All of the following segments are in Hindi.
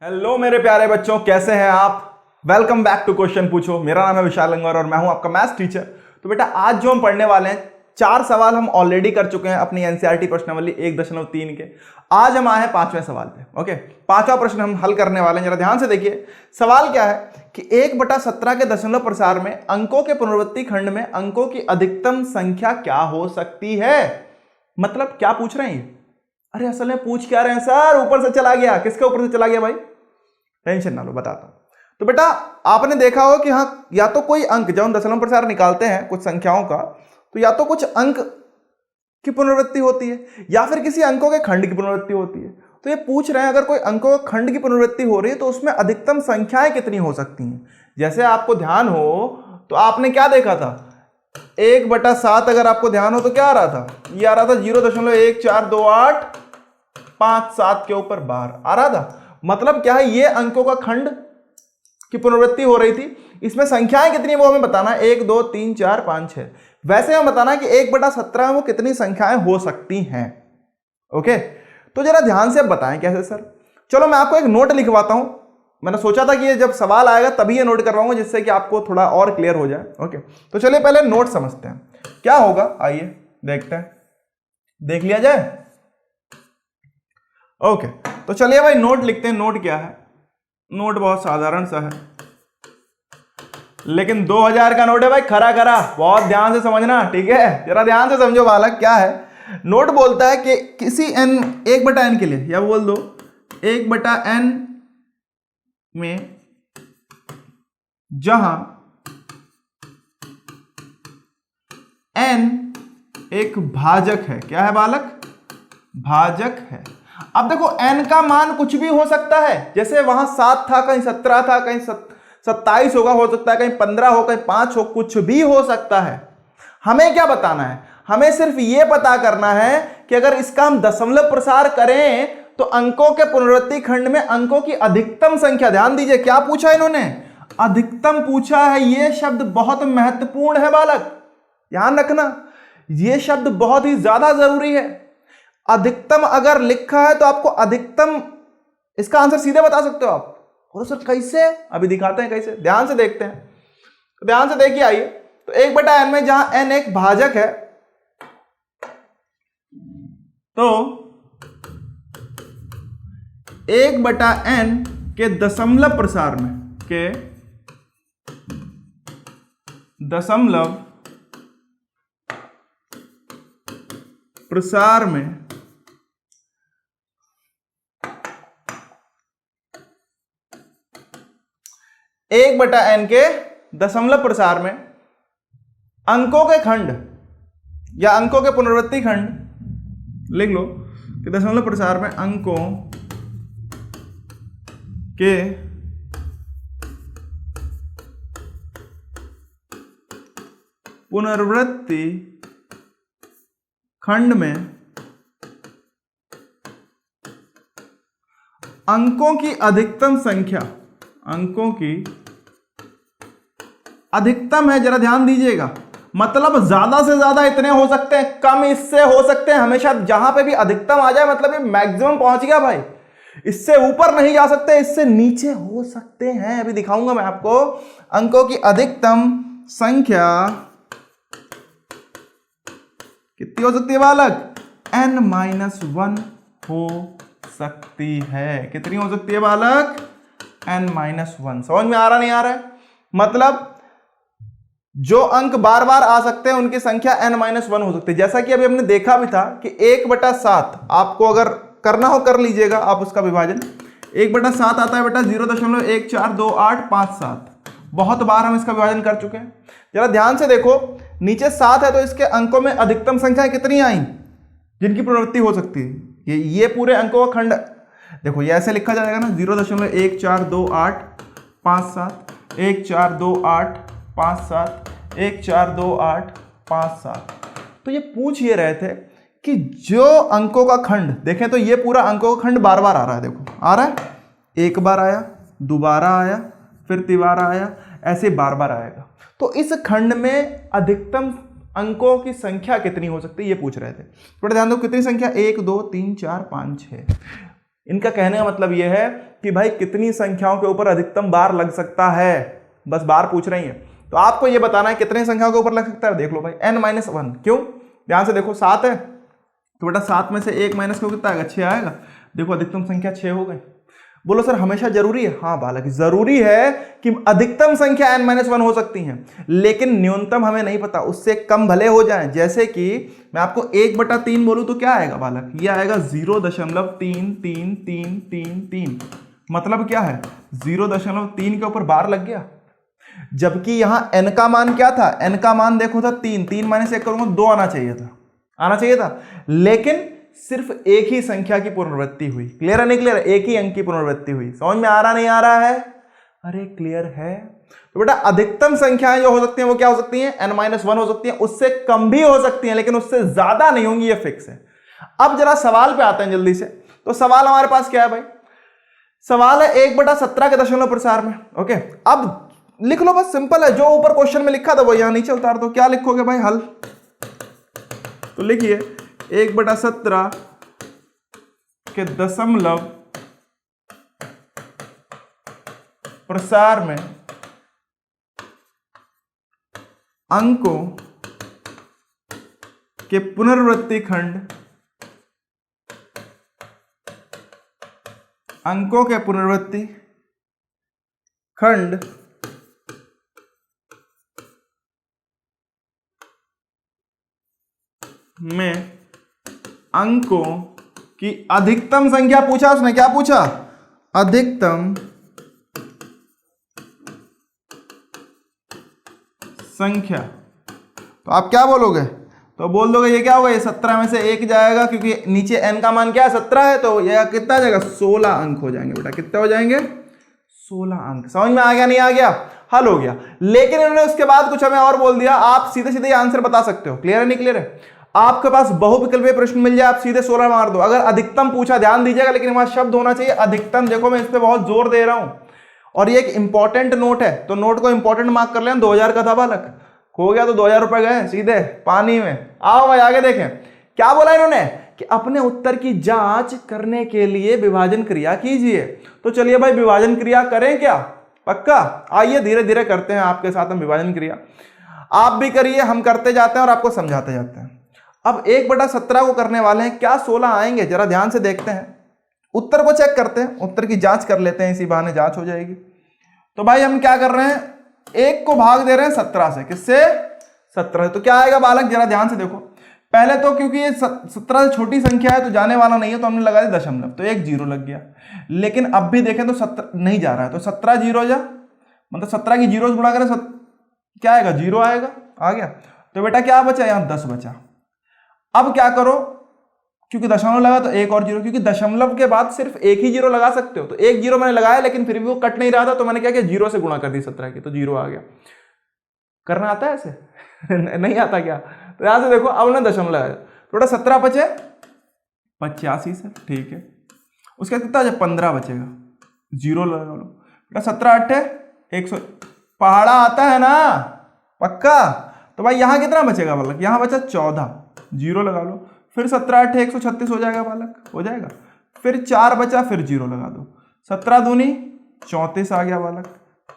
हेलो मेरे प्यारे बच्चों, कैसे हैं आप। वेलकम बैक टू क्वेश्चन पूछो। मेरा नाम है विशाल लंगर और मैं हूं आपका मैथ्स टीचर। तो बेटा आज जो हम पढ़ने वाले हैं, 4 सवाल हम ऑलरेडी कर चुके हैं अपनी एनसीईआरटी प्रश्नावली 1.3 के। आज हम आए हैं 5वें सवाल पे। ओके, 5वां प्रश्न हम हल करने वाले हैं। जरा ध्यान से देखिए, सवाल क्या है कि 1/17 के दशमलव प्रसार में अंकों के पुनरावृत्ति खंड में अंकों की अधिकतम संख्या क्या हो सकती है। मतलब क्या पूछ रहे हैं ये? अरे असल में पूछ क्या रहे हैं सर, ऊपर से चला गया। किसके ऊपर से चला गया भाई? टेंशन ना लो, बताता हूं। तो बेटा आपने देखा हो कि हाँ, या तो कोई अंक, जब हम दशमलव प्रसार निकालते हैं कुछ संख्याओं का, तो या तो कुछ अंक की पुनरावृत्ति होती है या फिर किसी अंकों के खंड की पुनरावृत्ति होती है। तो ये पूछ रहे हैं अगर कोई अंकों के खंड की पुनरावृत्ति हो रही है तो उसमें अधिकतम संख्याएं कितनी हो सकती हैं। जैसे आपको ध्यान हो तो आपने क्या देखा था, 1/7 अगर आपको ध्यान हो तो क्या आ रहा था, ये आ रहा था 0.142857 के ऊपर बार आ रहा था। मतलब क्या है, ये अंकों का खंड की पुनरावृत्ति हो रही थी। इसमें संख्याएं कितनी वो हमें बताना है, 1 2 3 4 5 6। वैसे हमें बताना है कि 1/17 में वो कितनी संख्याएं हो सकती हैं। ओके, तो जरा ध्यान से अब बताएं कैसे सर। चलो मैं आपको एक नोट लिखवाता हूं। मैंने सोचा था कि ये जब सवाल आएगा तभी ये नोट करवाऊंगा, जिससे कि आपको थोड़ा और क्लियर हो जाए। ओके, तो चलिए पहले नोट समझते हैं क्या होगा। आइए देखते हैं, देख लिया जाए। ओके, तो चलिए भाई नोट लिखते हैं। नोट क्या है? नोट बहुत साधारण सा है, लेकिन 2000 का नोट है भाई, खरा खरा। बहुत ध्यान से समझना, ठीक है? जरा ध्यान से समझो बालक। क्या है, नोट बोलता है कि किसी n 1/n के लिए, या बोल दो 1/n में जहां n एक भाजक है। क्या है बालक? भाजक है। अब देखो n का मान कुछ भी हो सकता है। जैसे वहां 7 था, कहीं 17 था, कहीं 27 होगा, हो सकता है कहीं 15 हो, कहीं 5 हो, कुछ भी हो सकता है। हमें क्या बताना है? हमें सिर्फ यह पता करना है कि अगर इसका हम दशमलव प्रसार करें तो अंकों के पुनरावृत्ति खंड में अंकों की अधिकतम संख्या। ध्यान दीजिए क्या पूछा इन्होंने, अधिकतम पूछा है। यह शब्द बहुत महत्वपूर्ण है बालक, ध्यान रखना। यह शब्द बहुत ही ज्यादा जरूरी है। अधिकतम अगर लिखा है तो आपको अधिकतम, इसका आंसर सीधे बता सकते हो आप। और सर कैसे? अभी दिखाते हैं कैसे, ध्यान से देखते हैं। तो ध्यान से देखिए, आइए। तो 1/n में जहां n एक भाजक है, तो 1/n के दशमलव प्रसार में, के दशमलव प्रसार में एक बटा n के दशमलव प्रसार में अंकों के खंड या अंकों के पुनरावृत्ति खंड, लिख लो कि दशमलव प्रसार में अंकों के पुनरावृत्ति खंड में अंकों की अधिकतम संख्या, अंकों की अधिकतम है। जरा ध्यान दीजिएगा, मतलब ज्यादा से ज्यादा इतने हो सकते हैं, कम इससे हो सकते हैं। हमेशा जहां पे भी अधिकतम आ जाए मतलब ये मैक्सिमम पहुंच गया भाई। इससे ऊपर नहीं जा सकते, इससे नीचे हो सकते हैं। अभी दिखाऊंगा मैं आपको। अंकों की अधिकतम संख्या कितनी हो सकती है बालक? n-1 हो सकती है। कितनी हो सकती है बालक? n-1। समझ में आ रहा नहीं आ रहा है? मतलब जो अंक बार बार आ सकते हैं उनकी संख्या n-1 हो सकती है। जैसा कि अभी हमने देखा भी था कि 1/7 आपको अगर करना हो कर लीजिएगा आप उसका विभाजन। 1/7 आता है बेटा 0.142857। बहुत बार हम इसका विभाजन कर चुके हैं। जरा ध्यान से देखो, नीचे 7 है तो इसके अंकों में अधिकतम संख्या कितनी आई जिनकी पुनरावृत्ति हो सकती है। ये पूरे अंकों का खंड देखो, ये ऐसे लिखा जाएगा ना, 0.142857, 142857, 142857। तो ये पूछ ये रहे थे कि जो अंकों का खंड देखें तो ये पूरा अंकों का खंड बार बार आ रहा है। देखो आ रहा है, एक बार आया, दोबारा आया, फिर तिबारा आया, ऐसे बार बार आएगा। तो इस खंड में अधिकतम अंकों की संख्या कितनी हो सकती है ये पूछ रहे थे। थोड़ा ध्यान दो, कितनी संख्या? 1 2 3 4 5 6। इनका कहने का मतलब यह है कि भाई कितनी संख्याओं के ऊपर अधिकतम बार लग सकता है, बस बार पूछ रही है। तो आपको यह बताना है कितनी संख्याओं के ऊपर लग सकता है। देख लो भाई n-1, क्यों, ध्यान से देखो 7 है तो बेटा 7 में से 1 माइनस क्यों कितना आएगा, 6 आएगा। देखो अधिकतम संख्या 6 हो गई। बोलो सर हमेशा जरूरी है, हाँ बालक जरूरी है कि अधिकतम संख्या n-1 हो सकती हैं, लेकिन न्यूनतम हमें नहीं पता, उससे कम भले हो जाए। जैसे कि मैं आपको 1/3 बोलूं तो क्या आएगा बालक, ये आएगा 0.3333, मतलब क्या है 0.3 के ऊपर बार लग गया। जबकि यहां n का मान क्या था, n का मान देखो था 3, 3 माइनस 1 करूंगा 2 आना चाहिए था, लेकिन सिर्फ एक ही संख्या की पुनरावृत्ति हुई। क्लियर है नहीं क्लियर है, एक ही अंक की पुनरावृत्ति हुई। समझ में आ रहा नहीं आ रहा है, अरे क्लियर है। तो बेटा अधिकतम संख्याएं जो हो सकती हैं वो क्या हो सकती हैं, n-1 हो सकती हैं, उससे कम भी हो सकती हैं लेकिन उससे ज्यादा नहीं होंगी, ये फिक्स है। अब जरा सवाल पे आते हैं जल्दी से। तो सवाल हमारे पास क्या है भाई, सवाल है 1/17 के दशमलव प्रसार में। ओके, अब लिख लो, बस सिंपल है, जो ऊपर क्वेश्चन में लिखा था वो यहां नीचे उतार दो। क्या लिखोगे भाई, हल तो लिखिए 1/17 के दशमलव प्रसार में अंकों के पुनरावृत्ति खंड, अंकों के पुनरावृत्ति खंड में अंकों की अधिकतम संख्या पूछा उसने, क्या पूछा, अधिकतम संख्या। तो आप क्या बोलोगे, तो बोल दोगे ये क्या होगा, ये 17 में से 1 जाएगा, क्योंकि नीचे n का मान क्या है 17 है, तो ये कितना जाएगा 16 अंक हो जाएंगे। बेटा कितने हो जाएंगे, 16 अंक। समझ में आ गया नहीं आ गया, हल हो गया। लेकिन इन्होंने उसके बाद कुछ हमें और बोल दिया, आप सीधे सीधे आंसर बता सकते हो। क्लियर है नहीं क्लियर है, आपके पास बहुविकल्पीय प्रश्न मिल जाए, आप सीधे 16 मार दो। अगर अधिकतम पूछा, ध्यान दीजिएगा, लेकिन वहां शब्द होना चाहिए अधिकतम। देखो मैं इस पे बहुत जोर दे रहा हूं, और ये एक इंपॉर्टेंट नोट है, तो नोट को इंपॉर्टेंट मार्क कर लें। 2000 का था बालक, खो गया तो 2000 रुपए गए सीधे पानी में। आओ भाई आगे देखें क्या बोला इन्होंने, कि अपने उत्तर की जांच करने के लिए विभाजन क्रिया कीजिए। तो चलिए भाई विभाजन क्रिया करें क्या, पक्का, आइए धीरे धीरे करते हैं आपके साथ हम विभाजन क्रिया। आप भी करिए, हम करते जाते हैं और आपको समझाते जाते हैं। अब 1/17 को करने वाले हैं, क्या 16 आएंगे, जरा ध्यान से देखते हैं। उत्तर को चेक करते हैं, उत्तर की जांच कर लेते हैं, इसी बहाने जांच हो जाएगी। तो भाई हम क्या कर रहे हैं, 1 को भाग दे रहे हैं 17 से, किससे, 17। तो क्या आएगा बालक, जरा ध्यान से देखो। पहले तो क्योंकि ये 17 से छोटी संख्या है तो जाने वाला नहीं है, तो हमने लगा दिया दशमलव, तो 1 0 लग गया। लेकिन अब भी देखें तो 17 नहीं जा रहा है, तो 17 0 जा, मतलब 17 की 0 से गुणा करें क्या आएगा, 0 आएगा, आ गया। तो बेटा क्या बचा, यहां 10 बचा। अब क्या करो, क्योंकि दशमलव लगा तो 1 और 0, क्योंकि दशमलव के बाद सिर्फ 1 ही 0 लगा सकते हो, तो 1 0 मैंने लगाया, लेकिन फिर भी वो कट नहीं रहा था, तो मैंने क्या किया, 0 से गुणा कर दी 17 की, तो 0 आ गया। करना आता है ऐसे नहीं आता क्या, तो यहां से देखो अब ना दशमलव लगाया, थोड़ा 17 बचे 85 सर, ठीक है। उसके बाद कितना 15 बचेगा, 0 लगा लो बेटा, 17 8 100, पहाड़ा आता है ना पक्का। तो भाई यहां कितना बचेगा बालक, यहां बचा 14, 0 लगा लो, फिर 17 8 136 हो जाएगा बालक, हो जाएगा। फिर 4 बचा, फिर 0 लगा दो, 17 दूनी 34 आ गया बालक।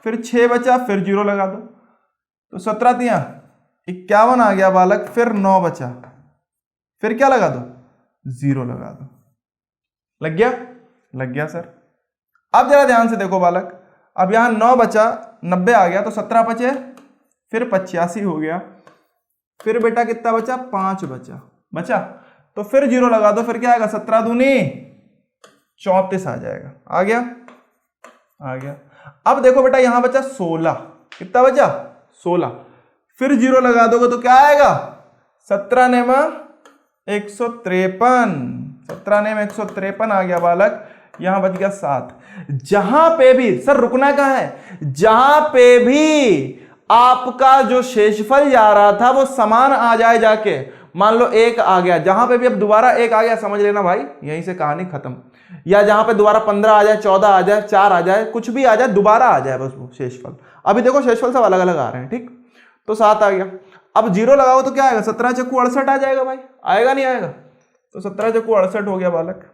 फिर 6 बचा, फिर 0 लगा दो, तो 17 तिया 51 आ गया बालक। फिर 9 बचा, फिर क्या लगा दो, 0 लगा दो। लग गया, लग गया सर। अब जरा ध्यान से देखो बालक, अब यहां 9 बचा, 90 आ गया, तो 17 बचे, फिर 85 हो गया, फिर बेटा कितना बचा, 5 बचा, तो फिर 0 लगा दो, फिर क्या आएगा, 17 दूनी 34 आ जाएगा, आ गया, आ गया। अब देखो बेटा यहां बचा 16, कितना बचा, 16, फिर 0 लगा दोगे तो क्या आएगा, 17 ने 153, 17 ने 153 आ गया बालक। यहां बच गया 7। जहां पे भी सर रुकना कहां है, जहां पे भी आपका जो शेषफल जा रहा था वो समान आ जाए, जाके मान लो 1 आ गया, जहां पे भी अब दोबारा 1 आ गया, समझ लेना भाई यहीं से कहानी खत्म। या जहां पे दोबारा 15 आ जाए, 14 आ जाए, 4 आ जाए, कुछ भी आ जाए, दोबारा आ जाए बस वो शेषफल। अभी देखो शेषफल सब अलग अलग आ रहे हैं, ठीक, तो 7 आ गया। अब 0 लगाओ तो क्या आएगा, 17 चक्कू 68 आ जाएगा भाई, आएगा नहीं आएगा, तो 17 चक्कू 68 हो गया बालक।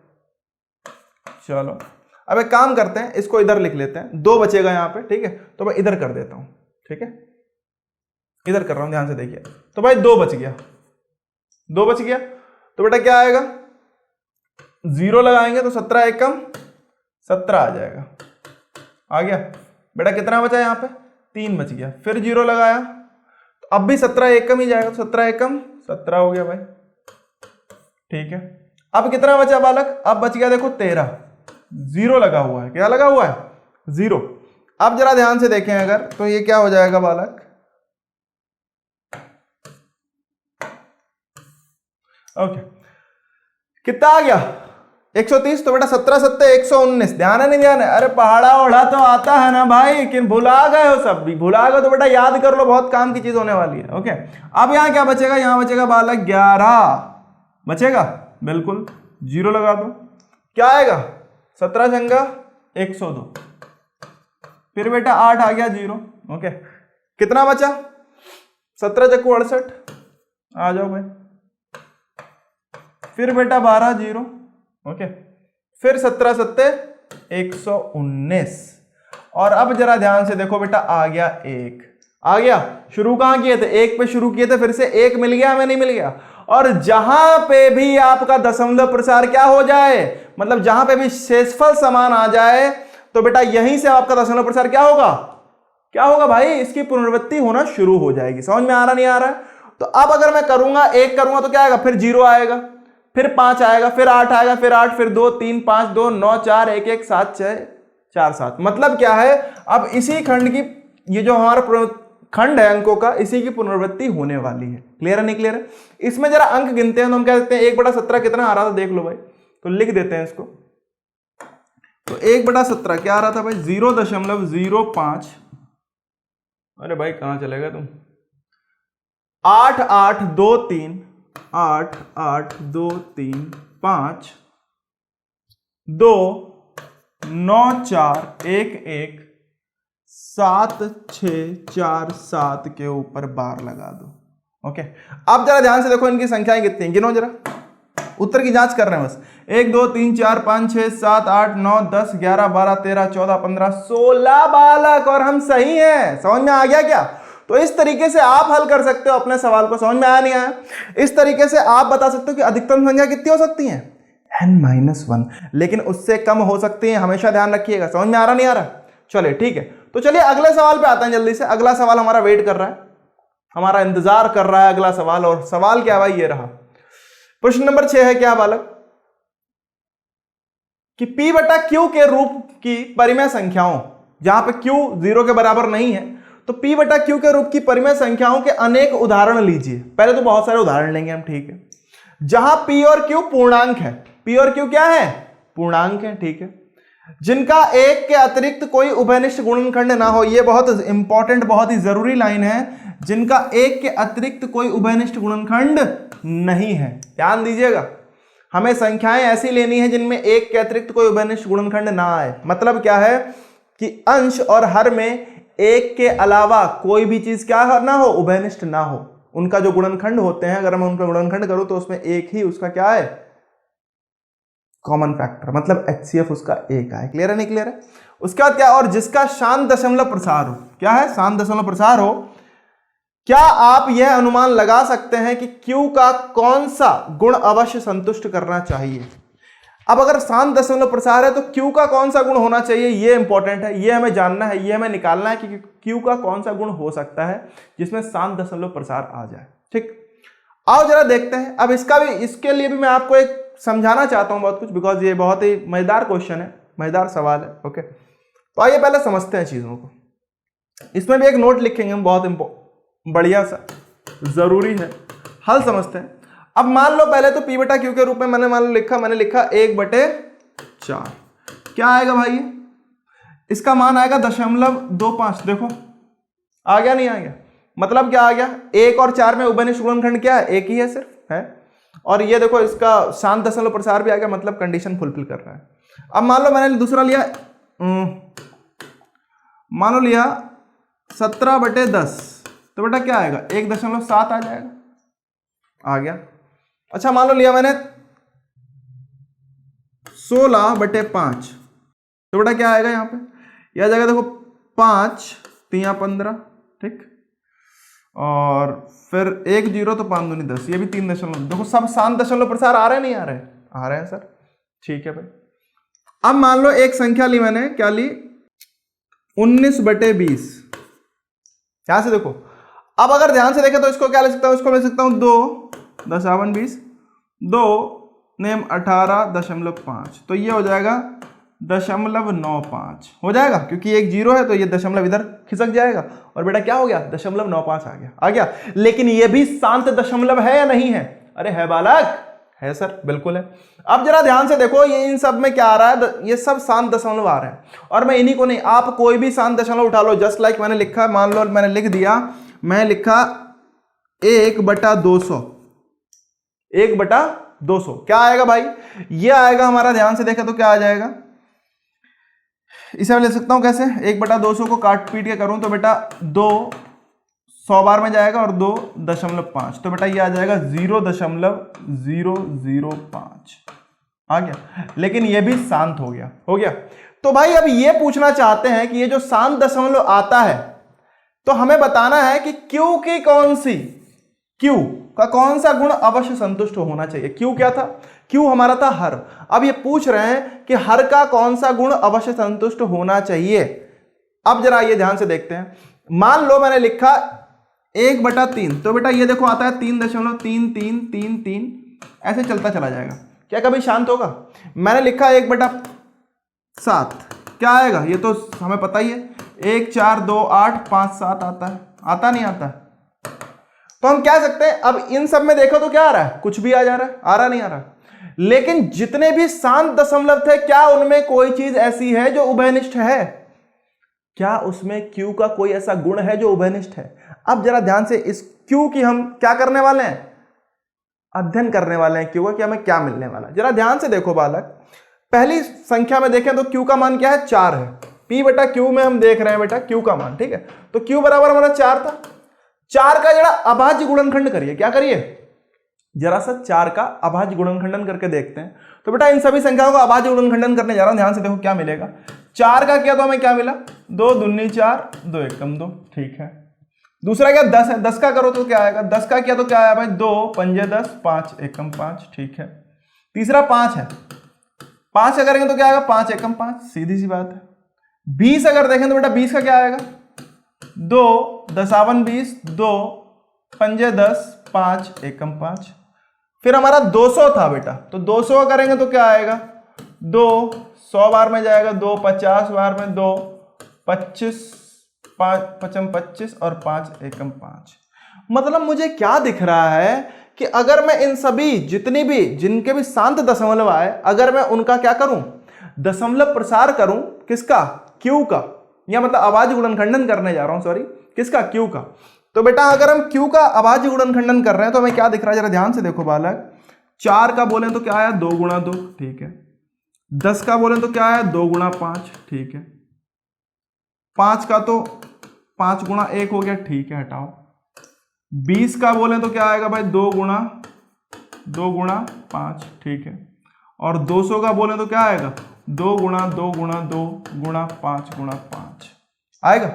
चलो अब एक काम करते हैं, इसको इधर लिख लेते हैं, 2 बचेगा यहाँ पे, ठीक है। तो मैं इधर कर देता हूं, ठीक है, इधर कर रहा हूं, ध्यान से देखिए। तो भाई 2 बच गया, 2 बच गया। तो बेटा क्या आएगा, 0 लगाएंगे तो 17 एकम 17 आ जाएगा, आ गया। बेटा कितना बचा यहाँ पे, 3 बच गया। फिर 0 लगाया तो अब भी 17 एकम ही जाएगा, तो 17 एकम 17 हो गया भाई, ठीक है। अब कितना बचा बालक, अब बच गया देखो 13, 0 लगा हुआ है, क्या लगा हुआ है, 0। अब जरा ध्यान से देखें अगर, तो ये क्या हो जाएगा बालक, ओके, कितना आ गया 130। तो बेटा 17 7 119, ध्यान है नहीं ध्यान है, अरे पहाड़ा ओढ़ा तो आता है ना भाई, लेकिन भुला गए हो, सब भी भुला गए तो बेटा याद कर लो, बहुत काम की चीज होने वाली है, ओके। अब यहाँ क्या बचेगा, यहाँ बचेगा बालक 11 बचेगा, बिल्कुल 0 लगा दो, क्या आएगा 17 जंगा 102, फिर बेटा 8 आ गया 0, ओके। कितना बचा, 17 चक्कू 68, आ जाओ भाई। फिर बेटा 12 0, ओके। फिर 17 7 119, और अब जरा ध्यान से देखो बेटा, आ गया 1, आ गया। शुरू कहां किए थे, 1 पे शुरू किए थे, फिर से 1 मिल गया हमें, नहीं मिल गया। और जहां पे भी आपका दशमलव प्रसार क्या हो जाए, मतलब जहां पे भी शेषफल समान आ जाए, तो बेटा यहीं से आपका दशमलव प्रसार क्या होगा, क्या होगा भाई, इसकी पुनरावृत्ति होना शुरू हो जाएगी। समझ में आ रहा नहीं आ रहा है। तो अब अगर मैं करूंगा 1 करूंगा तो क्या आएगा, फिर 0 आएगा, फिर 5 आएगा, फिर 8 आएगा, फिर 8, फिर 2 3 5 2 9 4 1 1 7 6 4 7। मतलब क्या है, अब इसी खंड की, ये जो हमारा खंड है अंकों का, इसी की पुनरावृत्ति होने वाली है। क्लियर है नहीं क्लियर है। इसमें जरा अंक गिनते हैं तो हम क्या कहते हैं, 1/17 कितना आ रहा था देख लो भाई, तो लिख देते हैं इसको। तो 1/17 क्या आ रहा था भाई, 0.05, अरे भाई कहां चलेगा तुम, 8 8 2 3 8 8 2 3 5 2 9 4 1 1 7 6 4 7 के ऊपर बार लगा दो, ओके। अब जरा ध्यान से देखो इनकी संख्याएं कितनी हैं, गिनो जरा, उत्तर की जांच कर रहे हैं बस। 1 2 3 4 5 6 7 8 9 10 11 12 13 14 15 16 बालक, और हम सही हैं। समझ में आ गया क्या। तो इस तरीके से आप हल कर सकते हो अपने सवाल को। समझ में आया नहीं आया, इस तरीके से आप बता सकते हो कि अधिकतम संख्या कितनी हो सकती है, n-1, लेकिन उससे कम हो सकती है, हमेशा ध्यान रखिएगा। समझ में आ रहा नहीं आ रहा, चलिए ठीक है। तो चलिए अगले सवाल पे आते हैं जल्दी से। अगला सवाल हमारा वेट कर रहा है, हमारा इंतजार कर रहा है अगला सवाल। और सवाल क्या भाई, ये रहा प्रश्न नंबर 6 है क्या बालक, कि P/Q के रूप की परिमेय संख्याओं, जहां पे Q 0 के बराबर नहीं है, तो P/Q के रूप की परिमेय संख्याओं के अनेक उदाहरण लीजिए। पहले तो बहुत सारे उदाहरण लेंगे हम, ठीक है, जहां P और Q पूर्णांक है। P और Q क्या है, पूर्णांक है, ठीक है। जिनका 1 के अतिरिक्त कोई उभयनिष्ठ गुणनखंड ना हो, यह बहुत इंपॉर्टेंट, बहुत ही जरूरी लाइन है, जिनका 1 के अतिरिक्त कोई उभयनिष्ठ गुणनखंड नहीं है। ध्यान दीजिएगा, हमें संख्याएं ऐसी लेनी है जिनमें 1 के अतिरिक्त कोई उभयनिष्ठ गुणनखंड ना आए। मतलब क्या है कि अंश और हर में 1 के अलावा कोई भी चीज क्या ना हो, उभयनिष्ठ ना हो। उनका जो गुणनखंड होते हैं, अगर मैं उनका गुणनखंड करूं तो उसमें एक ही उसका क्या है, कॉमन फैक्टर, मतलब HCF उसका 1 है। क्लियर है नहीं क्लियर है। उसके बाद क्या, और जिसका शांत दशमलव प्रसार हो, क्या है, शांत दशमलव प्रसार हो। क्या आप यह अनुमान लगा सकते हैं कि Q का कौन सा गुण अवश्य संतुष्ट करना चाहिए। अब अगर शांत दशमलव प्रसार है तो Q का कौन सा गुण होना चाहिए, ये इंपॉर्टेंट है, ये हमें जानना है, ये हमें निकालना है कि Q का कौन सा गुण हो सकता है जिसमें शांत दशमलव प्रसार आ जाए। ठीक, आओ जरा देखते हैं। अब इसके लिए भी मैं आपको एक समझाना चाहता हूं बहुत कुछ, बिकॉज ये बहुत ही मजेदार क्वेश्चन है, मजेदार सवाल है, ओके। तो आइए पहले समझते हैं चीजों को। इसमें भी एक नोट लिखेंगे हम, बहुत बढ़िया सा, जरूरी है, हल समझते हैं। अब मान लो पहले तो P/Q के रूप में मैंने लिखा 1/4, क्या आएगा भाई, इसका मान आएगा 0.25। देखो आ गया नहीं आ गया, मतलब क्या आ गया, 1 और 4 में उभयनिष्ठ गुणनखंड क्या है, एक ही है सिर्फ, है। और ये देखो इसका शांत दशमलव प्रसार भी आ गया, मतलब कंडीशन फुलफिल कर रहा है। अब मान लो मैंने दूसरा लिया, मान लो लिया 17/10, तो बेटा क्या आएगा, 1.7 आ जाएगा, आ गया। अच्छा मान लो लिया मैंने 16/5, तो बेटा क्या आएगा यहाँ पे, यह आ जाएगा देखो 5 3 15, ठीक, और फिर 1 0 तो 5 दूनी 10, ये भी 3 दशमलव, देखो सब 7 दशमलव प्रसार आ रहे हैं नहीं आ रहे, आ रहे हैं सर, ठीक है भाई। अब मान लो एक संख्या ली मैंने, क्या ली, 19/20, यहां से देखो, अब अगर ध्यान से देखें तो इसको क्या ले सकता हूं, इसको ले सकता हूं 2 10 20, 2 नेम 18.5, तो ये हो जाएगा 0.95 हो जाएगा, क्योंकि एक 0 है तो ये दशमलव इधर खिसक जाएगा, और बेटा क्या हो गया, 0.95 आ गया। लेकिन ये भी शांत दशमलव है या नहीं है, अरे है बालक, है सर, बिल्कुल है। अब जरा ध्यान से देखो, ये इन सब में क्या आ रहा है, ये सब शांत दशमलव आ रहे हैं, और मैं इन्हीं को नहीं, आप कोई भी शांत दशमलव उठा लो, जस्ट लाइक मैंने लिखा, मान लो मैंने लिख दिया, मैं लिखा 1/200, 1/200 क्या आएगा भाई, ये आएगा हमारा, ध्यान से देखा तो क्या आ जाएगा, इसे मैं ले सकता हूं कैसे, 1/200 को काट पीट के करूं तो बेटा 2 100 बार में जाएगा और 2.5, तो बेटा ये आ जाएगा 0.005 आ गया, लेकिन ये भी शांत हो गया। तो भाई अब ये पूछना चाहते हैं कि ये जो शांत दशमलव आता है, तो हमें बताना है कि Q की कौन सी, Q का कौन सा गुण अवश्य संतुष्ट होना चाहिए। Q क्या था, Q हमारा था हर, अब ये पूछ रहे हैं कि हर का कौन सा गुण अवश्य संतुष्ट होना चाहिए। अब जरा ये ध्यान से देखते हैं, मान लो मैंने लिखा 1/3, तो बेटा ये देखो आता है 3.3333, ऐसे चलता चला जाएगा, क्या कभी शांत होगा। मैंने लिखा 1/7, क्या आएगा, ये तो हमें पता ही है, 1 4 2 8 5 7 आता है, आता नहीं आता, तो हम कह सकते हैं, अब इन सब में देखो तो क्या आ रहा है, कुछ भी आ जा रहा है, आ रहा नहीं आ रहा, लेकिन जितने भी शांत दशमलव थे, क्या उनमें कोई चीज ऐसी है जो उभयनिष्ठ है, क्या उसमें Q का कोई ऐसा गुण है जो उभयनिष्ठ है। अब जरा ध्यान से इस Q की हम क्या करने वाले हैं, अध्ययन करने वाले हैं Q का, कि हमें क्या मिलने वाला है। जरा ध्यान से देखो बालक, पहली संख्या में देखें तो Q का मान क्या है, 4 है, P/Q में हम देख रहे हैं बेटा Q का मान, ठीक है, तो Q बराबर हमारा 4 था, 4 का जरा अभाज्य गुणनखंड करिए, क्या करिए, जरा सा 4 का अभाज्य गुणनखंडन करके देखते हैं। तो बेटा इन सभी संख्याओं का अभाज्य गुणनखंडन करने जा रहा हूं, ध्यान से देखो क्या मिलेगा, 4 का किया तो हमें क्या मिला, 2 दूनी 4 2 एकम 2, ठीक है। दूसरा क्या 10 है, 10 का करो तो क्या आएगा, 10 का किया तो क्या आया भाई, 2 पंजे 10 5 एकम 5, ठीक है। तीसरा 5 है, 5 का करेंगे तो क्या आएगा, 5 एकम 5, सीधी सी बात है। 20 अगर देखें तो बेटा 20 का क्या आएगा, 2 10 20 2 पंजे 10 5 एकम 5। फिर हमारा 200 था बेटा, तो 200 करेंगे तो क्या आएगा, 2 100 बार में जाएगा, 2 50 बार में, 2 25 5 5 25 और 5 एकम 5। मतलब मुझे क्या दिख रहा है कि अगर मैं इन सभी जितनी भी जिनके भी शांत दशमलव आए, अगर मैं उनका क्या करूं, दशमलव प्रसार करूं, किसका, Q का, या मतलब अभाज्य गुणनखंडन करने जा रहा हूं, सॉरी किसका, Q का। तो बेटा अगर हम Q का अभाज्य गुणनखंडन कर रहे हैं तो हमें क्या दिख रहा है, जरा ध्यान से देखो बालक, 4 का बोले तो क्या आया, 2 गुणा 2, ठीक है। 10 का बोले तो क्या आया, 2 गुणा 5, ठीक है। 5 का तो 5 गुणा 1 हो गया, ठीक है, हटाओ। 20 का बोले तो क्या आएगा भाई, 2 गुणा 5, ठीक है। और 200 का बोले तो क्या आएगा, 2 गुणा 2 गुणा 2 गुणा 5 गुणा 5 आएगा।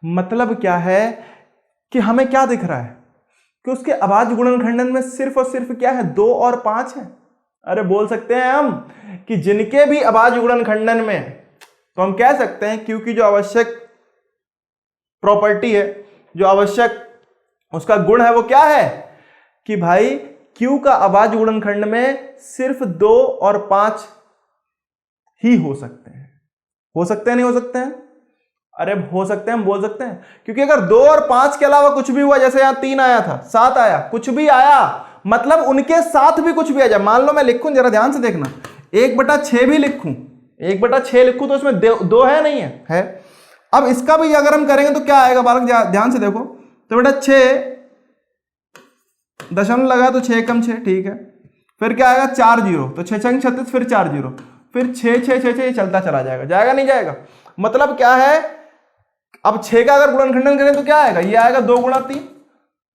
मतलब क्या है कि हमें क्या दिख रहा है कि उसके अभाज्य गुणनखंडन में सिर्फ और सिर्फ क्या है, 2 और 5 है। अरे बोल सकते हैं हम कि जिनके भी अभाज्य गुणनखंडन में, तो हम कह सकते हैं Q की जो आवश्यक प्रॉपर्टी है, जो आवश्यक उसका गुण है, वो क्या है कि भाई Q का अभाज्य गुणनखंड में सिर्फ 2 और 5 ही हो सकते हैं। हो सकते हैं, नहीं हो सकते हैं, अरे हो सकते हैं, हम बोल सकते हैं, क्योंकि अगर 2 और 5 के अलावा कुछ भी हुआ, जैसे यहां 3 आया था, 7 आया, कुछ भी आया, मतलब उनके साथ भी कुछ भी आ जाए, मान लो मैं लिखूं, जरा ध्यान से देखना, 1/6 भी लिखूं, 1/6 लिखूं तो इसमें 2 है, नहीं है। अब इसका भी अगर हम करेंगे तो क्या आएगा बालक, ध्यान से देखो, तो बेटा 6 दशमलव लगा तो 6 कम 6, ठीक है। फिर क्या आएगा, 4 0, तो 6 6 36, फिर 4 0, फिर 6 6 6 6 चलता चला जाएगा, जाएगा नहीं जाएगा। मतलब क्या है, अब 6 का अगर गुणनखंडन करें तो क्या आएगा, ये आएगा 2 गुणा 3,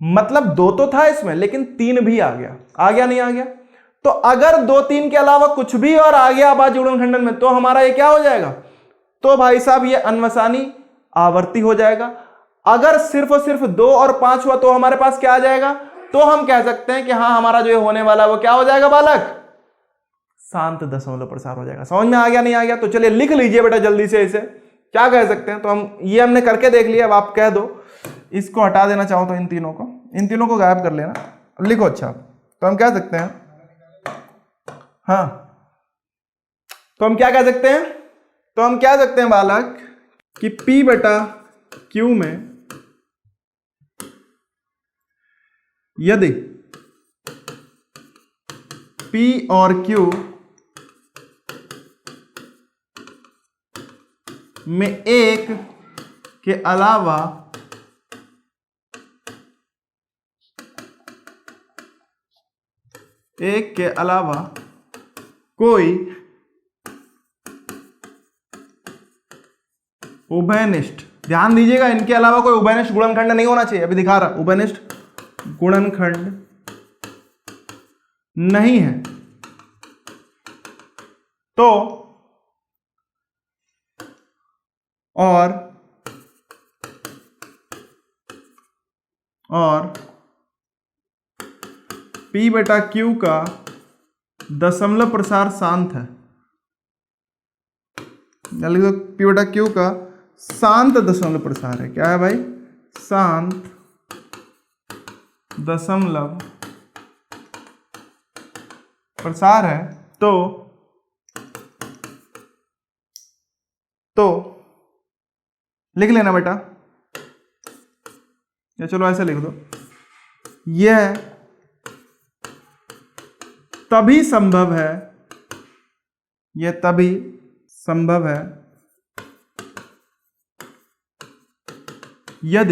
मतलब 2 तो था इसमें, लेकिन 3 भी आ गया नहीं आ गया। तो अगर 2 3 के अलावा कुछ भी और आ गया अभाज्य गुणनखंडन में तो हमारा ये क्या हो जाएगा, तो भाई साहब ये अनवसानी आवर्ती हो जाएगा। अगर सिर्फ और सिर्फ 2 और 5 हुआ तो हमारे पास क्या आ जाएगा, तो हम कह सकते हैं कि हाँ हमारा जो होने वाला वो क्या हो जाएगा बालक, शांत दशमलव प्रसार हो जाएगा। समझ में आ गया नहीं आ गया? तो चलिए लिख लीजिए बेटा जल्दी से इसे क्या कह सकते हैं। तो हम ये हमने करके देख लिया, अब आप कह दो, इसको हटा देना चाहो तो इन तीनों को गायब कर लेना, लिखो। अच्छा तो हम क्या सकते हैं, हाँ तो हम क्या कह सकते हैं, तो हम क्या सकते हैं बालक कि P बटा Q में यदि P और Q में एक के अलावा कोई उभयनिष्ठ, ध्यान दीजिएगा इनके अलावा कोई उभयनिष्ठ गुणनखंड नहीं होना चाहिए, अभी दिखा रहा, उभयनिष्ठ गुणनखंड नहीं है तो और P बटा Q का दशमलव प्रसार शांत है, P बटा Q का शांत दशमलव प्रसार है। क्या है भाई, शांत दशमलव प्रसार है। तो लिख लेना बेटा, या चलो ऐसे लिख दो, यह तभी संभव है यदि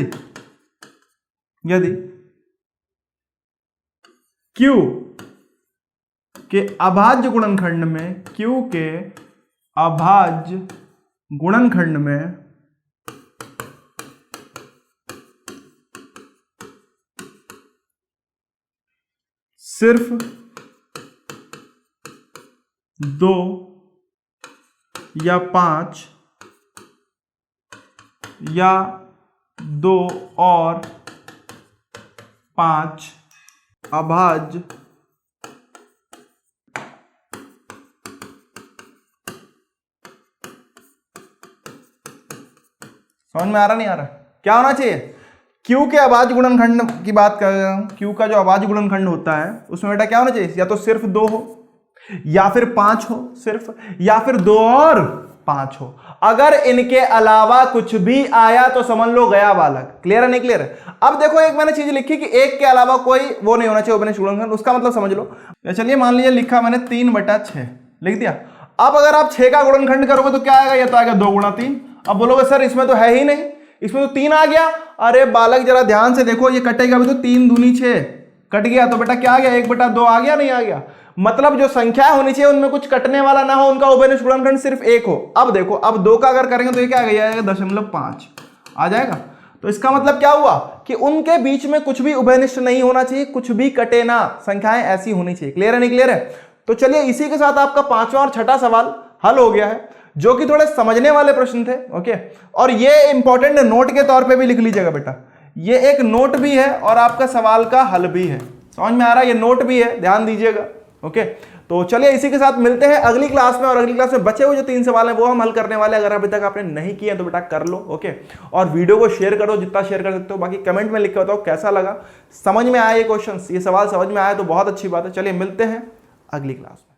Q के अभाज्य गुणनखंड में सिर्फ 2 या 5 या 2 और 5 अभाज्य समझ में आ रहा नहीं आ रहा, क्या होना चाहिए, Q के अभाज्य गुणनखंड की बात कर रहा हूं, Q का जो अभाज्य गुणनखंड होता है उसमें बेटा क्या होना चाहिए, या तो सिर्फ 2 हो या फिर 5 हो सिर्फ, या फिर 2 और 5 हो। अगर इनके अलावा कुछ भी आया तो समझ लो गया बालक। क्लियर है नहीं क्लियर है? अब देखो एक मैंने चीज लिखी कि एक के अलावा कोई वो नहीं होना चाहिए उभयनिष्ठ गुणनखंड, उसका मतलब समझ लो। चलिए मान लीजिए लिखा मैंने 3 बटा 6 लिख दिया। अब अगर आप 6 का गुणनखंड करोगे तो क्या आएगा, ये तो आएगा 2 गुणा 3। अब बोलोगे सर इसमें तो है ही नहीं, इसमें तो 3 आ गया। अरे बालक जरा ध्यान से देखो, ये कटेगा भी तो 3 दूनी 6 कट गया, तो बेटा क्या आ गया, 1 बटा 2 आ गया नहीं आ गया। मतलब जो संख्या होनी चाहिए उनमें कुछ कटने वाला ना हो, उनका उभयनिष्ठ गुणनखंड सिर्फ 1 हो। अब देखो, अब 2 का अगर करेंगे तो ये क्या आ गया, 0.5 आ जाएगा। तो इसका मतलब क्या हुआ कि उनके बीच में कुछ भी उभयनिष्ठ नहीं होना चाहिए, कुछ भी कटे ना, संख्याएं ऐसी होनी चाहिए। क्लियर है नहीं क्लियर है? तो चलिए इसी के साथ आपका 5वां और 6ठा सवाल हल हो गया है, जो कि थोड़े समझने वाले प्रश्न थे। ओके, और ये इंपॉर्टेंट नोट के तौर पे भी लिख लीजिएगा बेटा, ये एक नोट भी है और आपका सवाल का हल भी है। समझ में आ रहा है? ये नोट भी है, ध्यान दीजिएगा। ओके, तो चलिए इसी के साथ मिलते हैं अगली क्लास में, और अगली क्लास में बचे हुए जो 3 सवाल हैं वो हम हल करने वाले हैं। अगर अभी तक आपने नहीं किए तो बेटा कर लो। ओके, और वीडियो को शेयर करो जितना शेयर कर सकते हो। बाकी कमेंट में लिख के बताओ कैसा लगा, समझ में आया ये क्वेश्चन, ये सवाल समझ में आया तो बहुत अच्छी बात है। चलिए मिलते हैं अगली क्लास में।